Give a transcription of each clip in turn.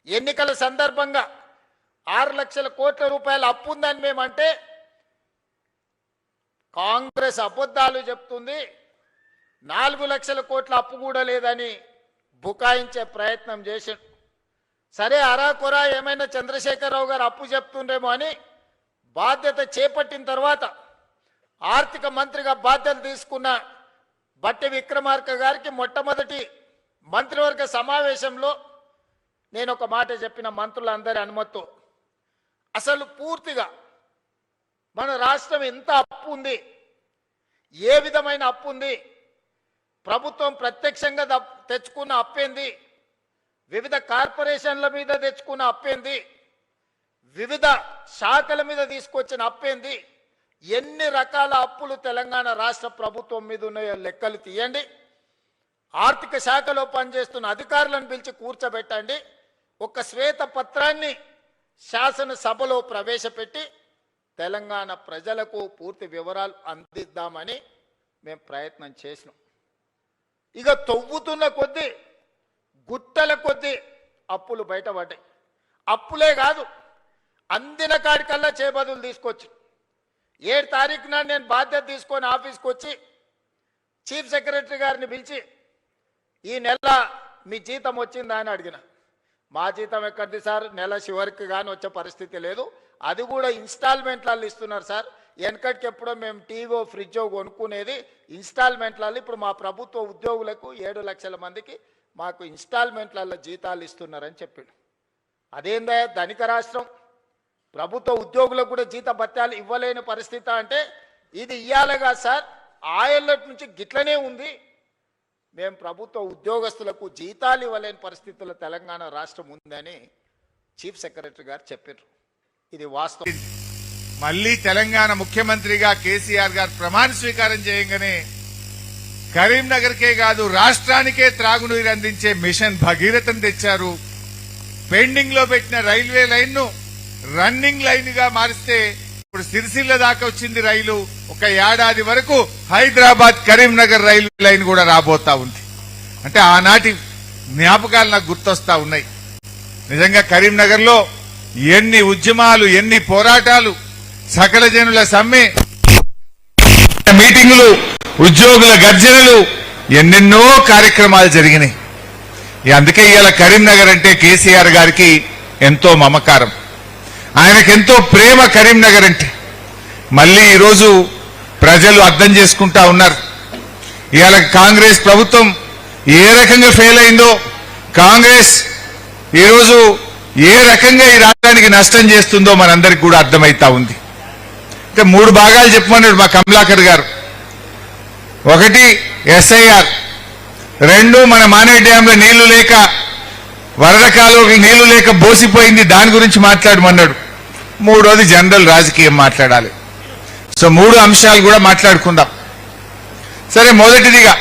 ఎన్నికల సందర్భంగా 6 లక్షల కోట్ల రూపాయల అప్పు ఉందని మేమంటే కాంగ్రెస్ అబద్ధాలు చెప్తుంది. 4 లక్షల కోట్ల అప్పు కూడా లేదని బుకాయించే ప్రయత్నం చేశాడు. సరే అరాకొరా ఏమైనా చంద్రశేఖరరావు గారు అప్పు చెప్తుండేమో అని బాధ్యత చేపట్టిన తర్వాత ఆర్థిక మంత్రిగా బాధ్యత తీసుకున్న బట్టి విక్రమార్క గారికి మొట్టమొదటి మంత్రివర్గ సమావేశంలో నేను ఒక మాట చెప్పిన, మంత్రులందరి అనుమతితో, అసలు పూర్తిగా మన రాష్ట్రం ఎంత అప్పు ఉంది, ఏ విధమైన అప్పు ఉంది, ప్రభుత్వం ప్రత్యక్షంగా తెచ్చుకున్న అప్పేంది, వివిధ కార్పొరేషన్ల మీద తెచ్చుకున్న అప్పేంది, వివిధ శాఖల మీద తీసుకొచ్చిన అప్పేంది, ఎన్ని రకాల అప్పులు తెలంగాణ రాష్ట్ర ప్రభుత్వం మీద ఉన్నాయో లెక్కలు తీయండి. ఆర్థిక శాఖలో పనిచేస్తున్న అధికారులను పిలిచి కూర్చోబెట్టండి. ఒక శ్వేత పత్రాన్ని శాసనసభలో ప్రవేశపెట్టి తెలంగాణ ప్రజలకు పూర్తి వివరాలు అందిద్దామని మేము ప్రయత్నం చేసినాం. ఇక తవ్వుతున్న కొద్దీ గుట్టల కొద్దీ అప్పులు బయటపడ్డాయి. అప్పులే కాదు, అందిన కాడికల్లా చేబదులు తీసుకొచ్చి 7 తారీఖు నాడు నేను బాధ్యత తీసుకొని ఆఫీస్కి వచ్చి చీఫ్ సెక్రటరీ గారిని పిలిచి ఈ నెల మీ జీతం వచ్చిందా అని అడిగిన. మా జీతం ఎక్కడిది సార్, నెల చివరికి కానీ వచ్చే పరిస్థితి లేదు, అది కూడా ఇన్స్టాల్మెంట్లలో ఇస్తున్నారు సార్. వెనకటికి ఎప్పుడో మేము టీవో ఫ్రిడ్జో కొనుక్కునేది ఇన్స్టాల్మెంట్లలో, ఇప్పుడు మా ప్రభుత్వ ఉద్యోగులకు 7 లక్షల మందికి మాకు ఇన్స్టాల్మెంట్లలో జీతాలు ఇస్తున్నారని చెప్పాడు. అదేందా ధనిక రాష్ట్రం, ప్రభుత్వ ఉద్యోగులకు కూడా జీత భత్యాలు ఇవ్వలేని పరిస్థితి అంటే ఇది ఇయ్యాలిగా సార్, ఆయల్లటి నుంచి గిట్లనే ఉంది. మేము ప్రభుత్వ ఉద్యోగస్తులకు జీతాలు ఇవ్వలేని పరిస్థితుల్లో తెలంగాణ రాష్ట్రం ఉందని చీఫ్ సెక్రటరీ గారు చెప్పారు. ఇది వాస్తవం. మళ్ళీ తెలంగాణ ముఖ్యమంత్రిగా కేసీఆర్ గారు ప్రమాణ స్వీకారం చేయగానే కరీంనగర్కే కాదు రాష్ట్రానికే త్రాగునీరు అందించే మిషన్ భగీరథను తెచ్చారు. పెండింగ్ లో పెట్టిన రైల్వే లైన్ ను రన్నింగ్ లైన్ గా మారిస్తే ఇప్పుడు సిరిసిల్ల దాకా వచ్చింది రైలు. ఒక ఏడాది వరకు హైదరాబాద్ కరీంనగర్ రైల్వే లైన్ కూడా రాబోతా ఉంది. అంటే ఆనాటి జ్ఞాపకాలు నాకు గుర్తొస్తా ఉన్నాయి. నిజంగా కరీంనగర్ లో ఎన్ని ఉద్యమాలు, ఎన్ని పోరాటాలు, సకల జనుల సమ్మె, మీటింగులు, ఉద్యోగుల గర్జనలు, ఎన్నెన్నో కార్యక్రమాలు జరిగినాయి. అందుకే ఇవాళ కరీంనగర్ అంటే కేసీఆర్ గారికి ఎంతో మమకారం, ఆయనకెంతో ప్రేమ కరీంనగర్ అంటే. మళ్ళీ ఈరోజు ప్రజలు అర్థం చేసుకుంటా ఉన్నారు. ఇవాళ కాంగ్రెస్ ప్రభుత్వం ఏ రకంగా ఫెయిల్ అయిందో, కాంగ్రెస్ ఈరోజు ఏ రకంగా ఈ రాష్ట్రానికి నష్టం చేస్తుందో మనందరికి కూడా అర్థమైతా ఉంది. అంటే 3 భాగాలు చెప్పమన్నాడు మా కమలాకర్ గారు. 1 ఎస్ఐఆర్, 2 మన మానే డ్యామ్ లో నీళ్లు లేక, వరద కాలువకి నీళ్లు లేక బోసిపోయింది, దాని గురించి మాట్లాడమన్నాడు. 3వది జనరల్ రాజకీయం మాట్లాడాలి. సో 3 అంశాలు కూడా మాట్లాడుకుందాం. సరే, మొదటిదిగా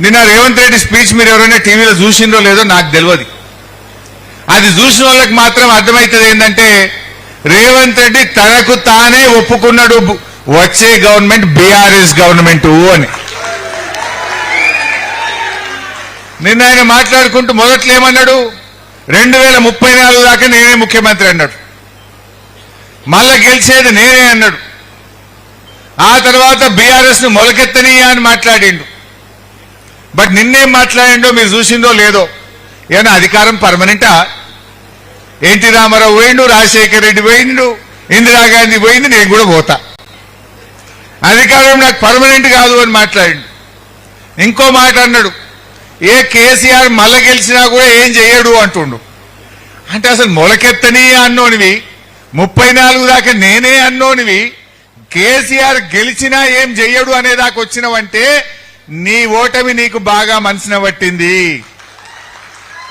నిన్న రేవంత్ రెడ్డి స్పీచ్ మీరు ఎవరైనా టీవీలో చూసిందో లేదో నాకు తెలియదు. అది చూసిన వాళ్ళకి మాత్రం అర్థమవుతుంది ఏంటంటే రేవంత్ రెడ్డి తనకు తానే ఒప్పుకున్నాడు వచ్చే గవర్నమెంట్ బీఆర్ఎస్ గవర్నమెంట్ అని. నిన్న ఆయన మాట్లాడుకుంటూ మొదట్లో ఏమన్నాడు, 2034 దాకా నేనే ముఖ్యమంత్రి అన్నాడు. మళ్ళా గెలిచేది నేనే అన్నాడు. ఆ తర్వాత బీఆర్ఎస్ ను మొలకెత్తనీయా అని మాట్లాడిండు. బట్ నిన్నేం మాట్లాడిండో మీరు చూసిందో లేదో. ఏమన్నా అధికారం పర్మనెంటా? ఎన్టీ రామారావు పోయిండు, రాజశేఖర రెడ్డి పోయిండు, ఇందిరాగాంధీ పోయింది, నేను కూడా పోతా. అధికారం నాకు పర్మనెంట్ కాదు అని మాట్లాడిండు. ఇంకో మాట అన్నాడు, ఏ కేసీఆర్ మళ్ళా గెలిచినా కూడా ఏం చెయ్యడు అంటుండు. అంటే అసలు మొలకెత్తని అన్నోనివి, 34 దాకా నేనే అన్నోనివి, కేసీఆర్ గెలిచినా ఏం చెయ్యడు అనేదాకా వచ్చినవంటే నీ ఓటమి నీకు బాగా మనసున పట్టింది.